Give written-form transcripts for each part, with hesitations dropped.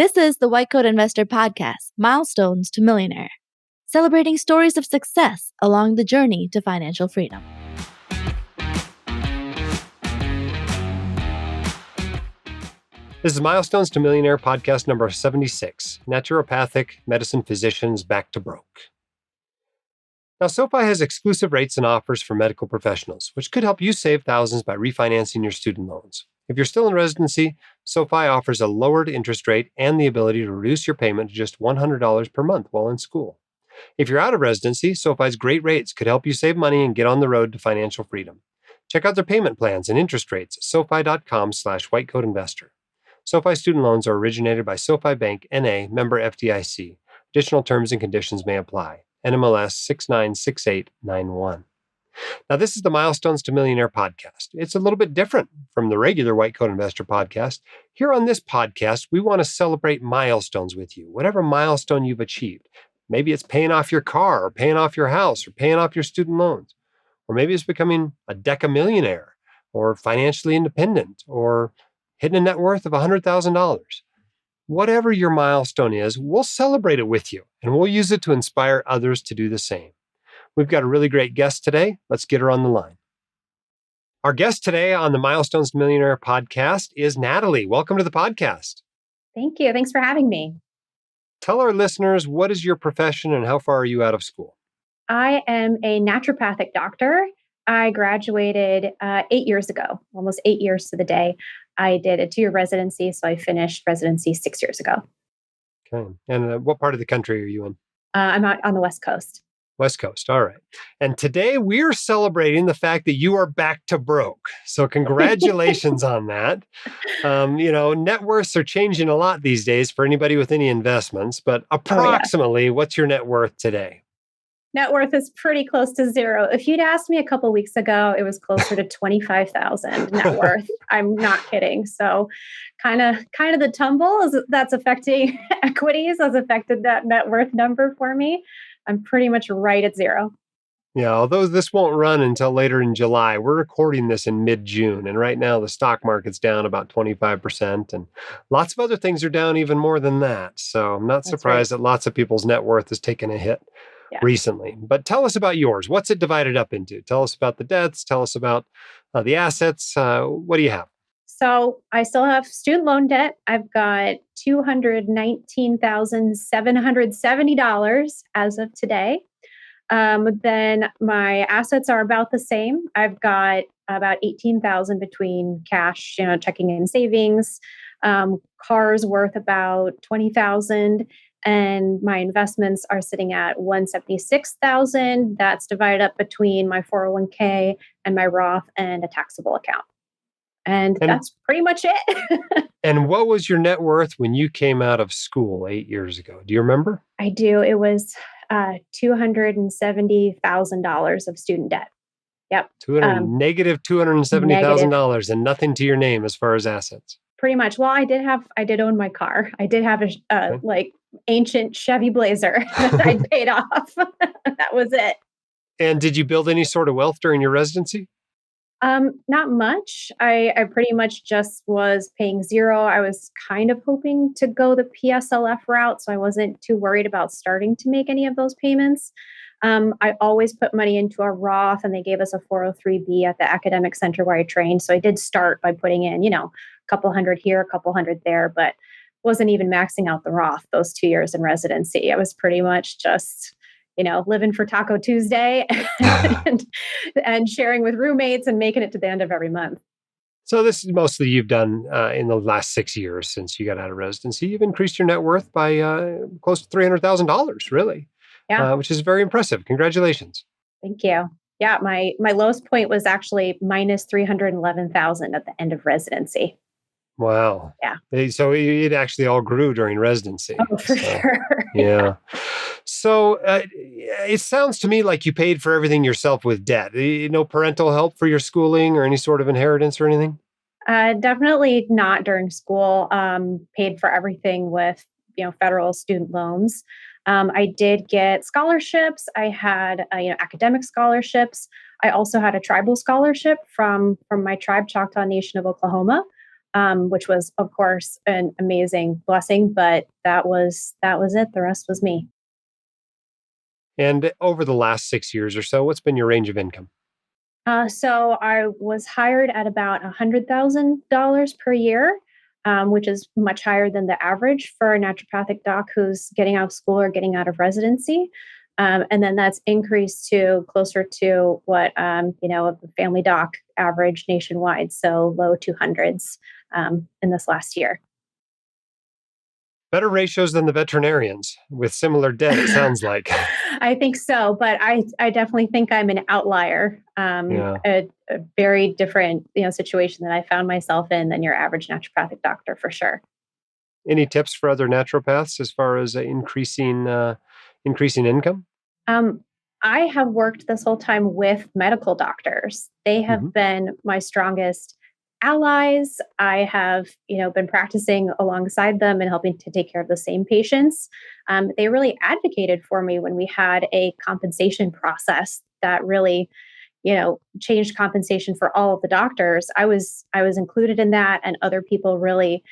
This is the White Coat Investor Podcast, Milestones to Millionaire, celebrating stories of success along the journey to financial freedom. This is Milestones to Millionaire podcast number 76, Naturopathic Medicine Physicians Back to Broke. Now, SoFi has exclusive rates and offers for medical professionals, which could help you save thousands by refinancing your student loans. If you're still in residency, SoFi offers a lowered interest rate and the ability to reduce your payment to just $100 per month while in school. If you're out of residency, SoFi's great rates could help you save money and get on the road to financial freedom. Check out their payment plans and interest rates at sofi.com/whitecoatinvestor. SoFi Student Loans are originated by SoFi Bank, N.A., member FDIC. Additional terms and conditions may apply. NMLS 696891. Now, this is the Milestones to Millionaire podcast. It's a little bit different from the regular White Coat Investor podcast. Here on this podcast, we want to celebrate milestones with you, whatever milestone you've achieved. Maybe it's paying off your car, or paying off your house, or paying off your student loans. Or maybe it's becoming a decamillionaire, or financially independent, or hitting a net worth of $100,000. Whatever your milestone is, we'll celebrate it with you, and we'll use it to inspire others to do the same. We've got a really great guest today. Let's get her on the line. Our guest today on the Milestones to Millionaire podcast is Natalie. Welcome to the podcast. Thank you. Thanks for having me. Tell our listeners, what is your profession and how far are you out of school? I am a naturopathic doctor. I graduated 8 years ago, almost 8 years to the day. I did a 2-year residency, so I finished residency 6 years ago. Okay. And what part of the country are you in? I'm out on the West Coast. West Coast. All right. And today we're celebrating the fact that you are back to broke. So congratulations on that. Net worths are changing a lot these days for anybody with any investments, but approximately what's your net worth today? Net worth is pretty close to zero. If you'd asked me a couple weeks ago, it was closer to 25,000 net worth. I'm not kidding. So kind of the tumble that's affecting equities has affected that net worth number for me. I'm pretty much right at zero. Yeah, although this won't run until later in July, we're recording this in mid-June. And right now the stock market's down about 25%. And lots of other things are down even more than that. So I'm not surprised that lots of people's net worth has taken a hit recently. But tell us about yours. What's it divided up into? Tell us about the debts. Tell us about the assets. What do you have? So I still have student loan debt. I've got $219,770 as of today. Then my assets are about the same. I've got about $18,000 between cash, checking and savings. Cars worth about $20,000. And my investments are sitting at $176,000. That's divided up between my 401k and my Roth and a taxable account. And that's pretty much it. And what was your net worth when you came out of school 8 years ago? Do you remember? I do. It was $270,000 of student debt. Yep. Negative $270,000 and nothing to your name as far as assets. Pretty much. Well, I did own my car. I did have a ancient Chevy Blazer that I paid off. That was it. And did you build any sort of wealth during your residency? Not much. I pretty much just was paying zero. I was kind of hoping to go the PSLF route, so I wasn't too worried about starting to make any of those payments. I always put money into a Roth, and they gave us a 403B at the academic center where I trained. So I did start by putting in, a couple hundred here, a couple hundred there, but wasn't even maxing out the Roth those 2 years in residency. I was pretty much just living for Taco Tuesday and sharing with roommates and making it to the end of every month. So this is mostly you've done in the last 6 years since you got out of residency. You've increased your net worth by close to $300,000, really, which is very impressive. Congratulations. Thank you. Yeah, my lowest point was actually minus $311,000 at the end of residency. Wow. Yeah. So it actually all grew during residency. Oh, for sure. Yeah. So it sounds to me like you paid for everything yourself with debt. No parental help for your schooling or any sort of inheritance or anything? Definitely not during school. Paid for everything with, federal student loans. I did get scholarships. I had, academic scholarships. I also had a tribal scholarship from my tribe, Choctaw Nation of Oklahoma. which was, of course, an amazing blessing. But that was it. The rest was me. And over the last 6 years or so, what's been your range of income? So I was hired at about $100,000 per year, which is much higher than the average for a naturopathic doc who's getting out of school or getting out of residency. And then that's increased to closer to what a family doc average nationwide, so low 200s in this last year. Better ratios than the veterinarians with similar debt, it sounds like. I think so, but I definitely think I'm an outlier, Yeah. a very different situation that I found myself in than your average naturopathic doctor for sure. Any tips for other naturopaths as far as increasing income? Um, I have worked this whole time with medical doctors. They Hmm. have been my strongest allies. I have, been practicing alongside them and helping to take care of the same patients. They really advocated for me when we had a compensation process that really changed compensation for all of the doctors. I was included in that, and other people really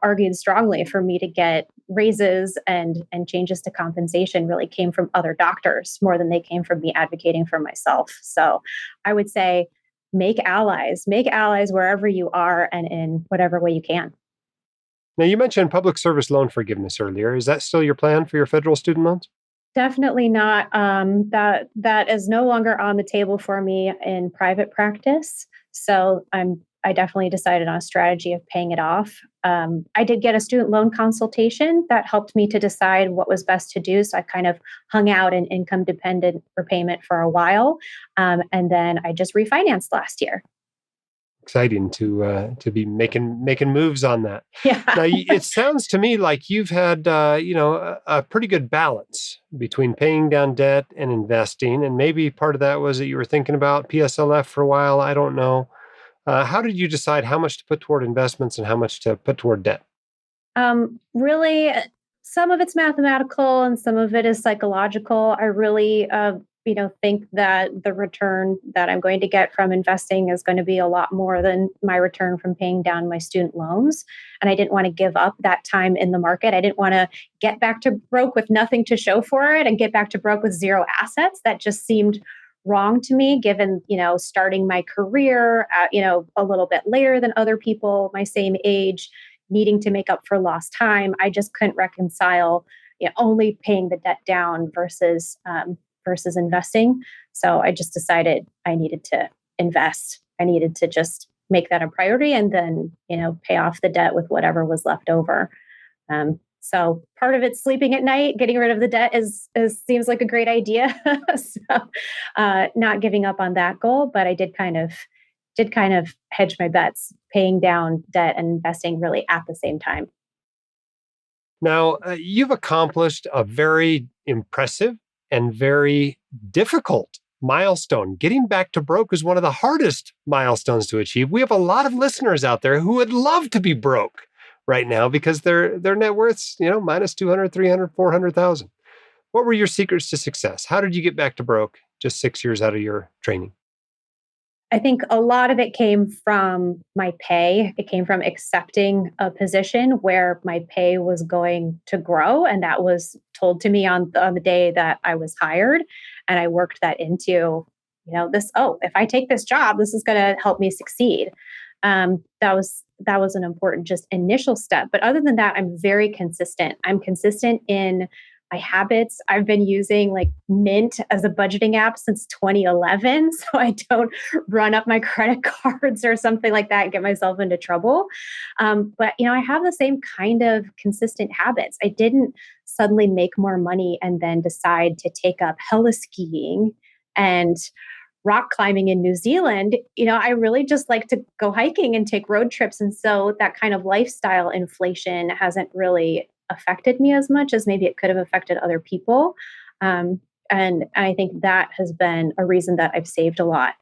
argued strongly for me to get raises, and changes to compensation really came from other doctors more than they came from me advocating for myself. So I would say make allies wherever you are and in whatever way you can. Now, you mentioned public service loan forgiveness earlier. Is that still your plan for your federal student loans? Definitely not. That is no longer on the table for me in private practice. So I definitely decided on a strategy of paying it off. I did get a student loan consultation that helped me to decide what was best to do. So I kind of hung out in income dependent repayment for a while, and then I just refinanced last year. Exciting to be making moves on that. Yeah. Now, it sounds to me like you've had a pretty good balance between paying down debt and investing, and maybe part of that was that you were thinking about PSLF for a while. I don't know. How did you decide how much to put toward investments and how much to put toward debt? Really, some of it's mathematical and some of it is psychological. I really, think that the return that I'm going to get from investing is going to be a lot more than my return from paying down my student loans. And I didn't want to give up that time in the market. I didn't want to get back to broke with nothing to show for it and get back to broke with zero assets. That just seemed wrong to me, given starting my career a little bit later than other people my same age, needing to make up for lost time. I just couldn't reconcile only paying the debt down versus investing. So I just decided I needed to invest. I needed to just make that a priority, and then pay off the debt with whatever was left over. So part of it, sleeping at night, getting rid of the debt is seems like a great idea. So not giving up on that goal, but I did kind of hedge my bets, paying down debt and investing really at the same time. Now, you've accomplished a very impressive and very difficult milestone. Getting back to broke is one of the hardest milestones to achieve. We have a lot of listeners out there who would love to be broke right now because their net worth's, minus 200, 300, 400,000. What were your secrets to success? How did you get back to broke just 6 years out of your training? I think a lot of it came from my pay. It came from accepting a position where my pay was going to grow. And that was told to me on the day that I was hired. And I worked that into, if I take this job, this is going to help me succeed. That was an important just initial step. But other than that, I'm very consistent. I'm consistent in my habits. I've been using like Mint as a budgeting app since 2011, so I don't run up my credit cards or something like that and get myself into trouble. But I have the same kind of consistent habits. I didn't suddenly make more money and then decide to take up heli-skiing and rock climbing in New Zealand. I really just like to go hiking and take road trips. And so that kind of lifestyle inflation hasn't really affected me as much as maybe it could have affected other people. And I think that has been a reason that I've saved a lot.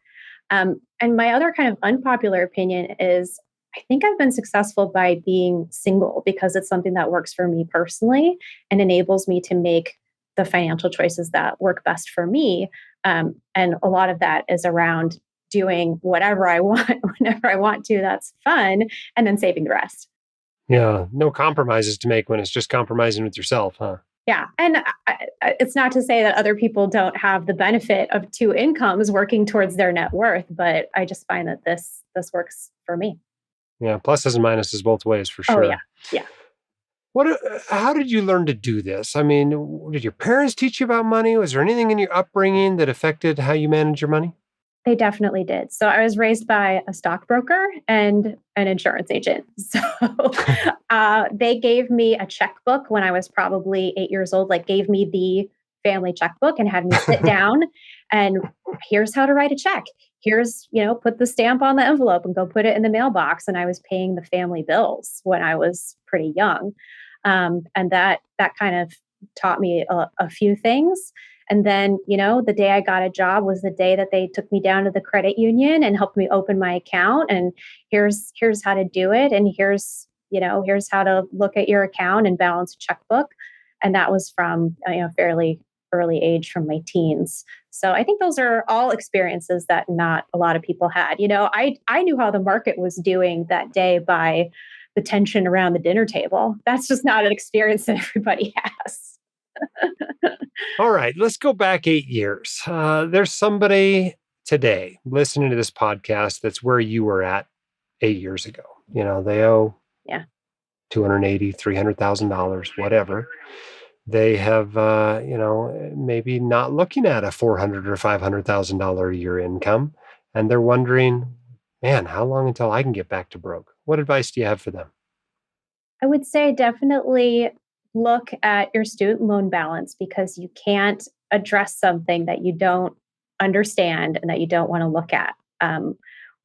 And my other kind of unpopular opinion is I think I've been successful by being single because it's something that works for me personally and enables me to make the financial choices that work best for me. And a lot of that is around doing whatever I want, whenever I want to. That's fun. And then saving the rest. Yeah. No compromises to make when it's just compromising with yourself, huh? Yeah. And it's not to say that other people don't have the benefit of two incomes working towards their net worth, but I just find that this works for me. Yeah. Pluses and minuses both ways for Oh yeah. sure. Yeah. How did you learn to do this? I mean, did your parents teach you about money? Was there anything in your upbringing that affected how you manage your money? They definitely did. So I was raised by a stockbroker and an insurance agent. So they gave me a checkbook when I was probably 8 years old, like gave me the family checkbook and had me sit down and here's how to write a check. Here's, put the stamp on the envelope and go put it in the mailbox. And I was paying the family bills when I was pretty young. And that kind of taught me a few things. And then, the day I got a job was the day that they took me down to the credit union and helped me open my account. And here's how to do it. And here's how to look at your account and balance a checkbook. And that was from fairly early age, from my teens. So I think those are all experiences that not a lot of people had. I knew how the market was doing that day by the tension around the dinner table. That's just not an experience that everybody has. All right, let's go back 8 years. There's somebody today listening to this podcast that's where you were at 8 years ago. They owe $280,000, $300,000, whatever. They have, maybe not looking at a $400,000 or $500,000 a year income, and they're wondering, man, how long until I can get back to broke? What advice do you have for them? I would say definitely look at your student loan balance, because you can't address something that you don't understand and that you don't want to look at.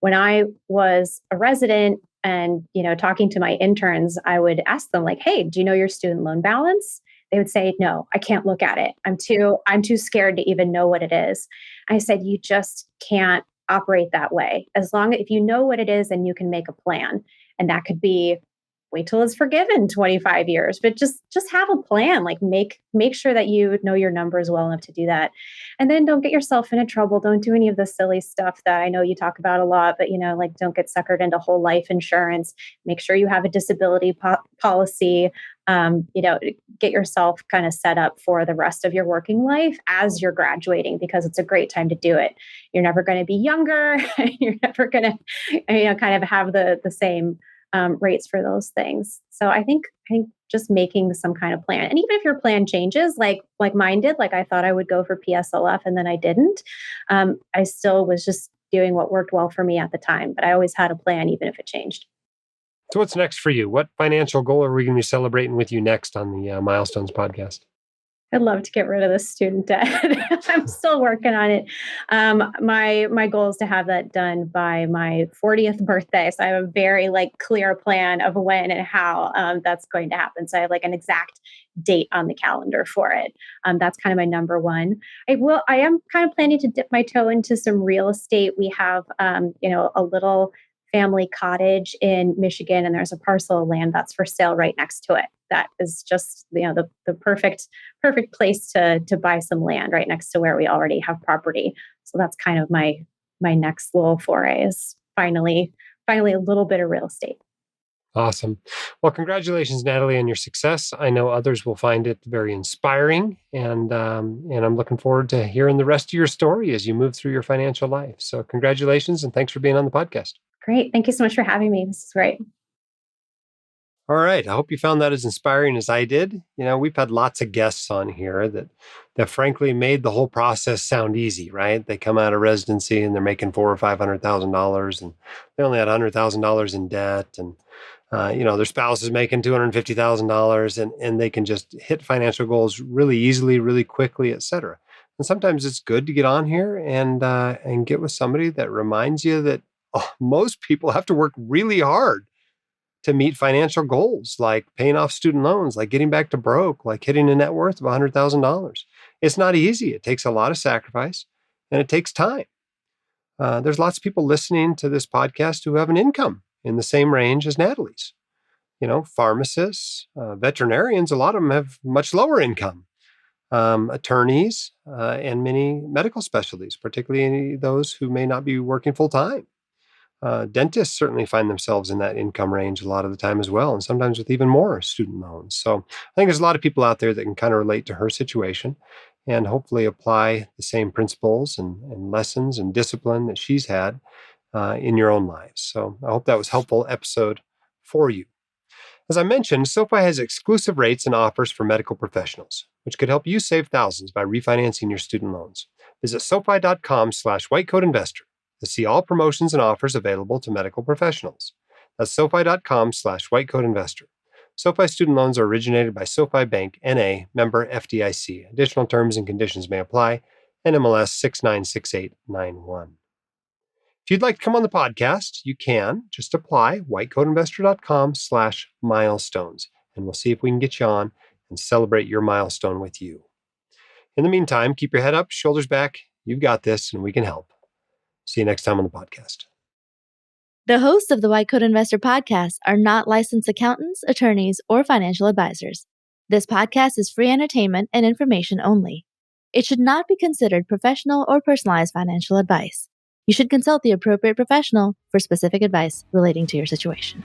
When I was a resident and, talking to my interns, I would ask them like, hey, do you know your student loan balance? They would say, no, I can't look at it. I'm too scared to even know what it is. I said, you just can't operate that way. If you know what it is, then you can make a plan. And that could be wait till it's forgiven 25 years, but just have a plan, like make sure that you know your numbers well enough to do that. And then don't get yourself into trouble. Don't do any of the silly stuff that I know you talk about a lot, but like don't get suckered into whole life insurance. Make sure you have a disability policy. Get yourself kind of set up for the rest of your working life as you're graduating, because it's a great time to do it. You're never going to be younger. You're never going to, kind of have the same rates for those things. So I think just making some kind of plan, and even if your plan changes, like mine did, like I thought I would go for PSLF and then I didn't. I still was just doing what worked well for me at the time, but I always had a plan, even if it changed. So what's next for you? What financial goal are we going to be celebrating with you next on the Milestones podcast? I'd love to get rid of the student debt. I'm still working on it. My goal is to have that done by my 40th birthday. So I have a very clear plan of when and how that's going to happen. So I have an exact date on the calendar for it. That's kind of my number one. I am kind of planning to dip my toe into some real estate. We have a little family cottage in Michigan, and there's a parcel of land that's for sale right next to it. That is just the perfect place to buy some land right next to where we already have property. So that's kind of my next little foray, is finally a little bit of real estate. Awesome. Well, congratulations, Natalie, on your success. I know others will find it very inspiring, and I'm looking forward to hearing the rest of your story as you move through your financial life. So congratulations, and thanks for being on the podcast. Great. Thank you so much for having me. This is great. All right. I hope you found that as inspiring as I did. We've had lots of guests on here that frankly made the whole process sound easy, right? They come out of residency and they're making $400,000 or $500,000, and they only had $100,000 in debt, and their spouse is making $250,000, and they can just hit financial goals really easily, really quickly, et cetera. And sometimes it's good to get on here and get with somebody that reminds you that most people have to work really hard to meet financial goals, like paying off student loans, like getting back to broke, like hitting a net worth of $100,000. It's not easy. It takes a lot of sacrifice, and it takes time. There's lots of people listening to this podcast who have an income in the same range as Natalie's. Pharmacists, veterinarians, a lot of them have much lower income. attorneys, and many medical specialties, particularly those who may not be working full time. Dentists certainly find themselves in that income range a lot of the time as well, and sometimes with even more student loans. So I think there's a lot of people out there that can kind of relate to her situation and hopefully apply the same principles and lessons and discipline that she's had in your own lives. So I hope that was a helpful episode for you. As I mentioned, SoFi has exclusive rates and offers for medical professionals, which could help you save thousands by refinancing your student loans. Visit SoFi.com/whitecoatinvestor to see all promotions and offers available to medical professionals. That's SoFi.com/whitecoatinvestor. SoFi Student Loans are originated by SoFi Bank, N.A., member FDIC. Additional terms and conditions may apply. NMLS 696891. If you'd like to come on the podcast, you can just apply whitecoatinvestor.com/milestones, and we'll see if we can get you on and celebrate your milestone with you. In the meantime, keep your head up, shoulders back. You've got this, and we can help. See you next time on the podcast. The hosts of the White Coat Investor podcast are not licensed accountants, attorneys, or financial advisors. This podcast is free entertainment and information only. It should not be considered professional or personalized financial advice. You should consult the appropriate professional for specific advice relating to your situation.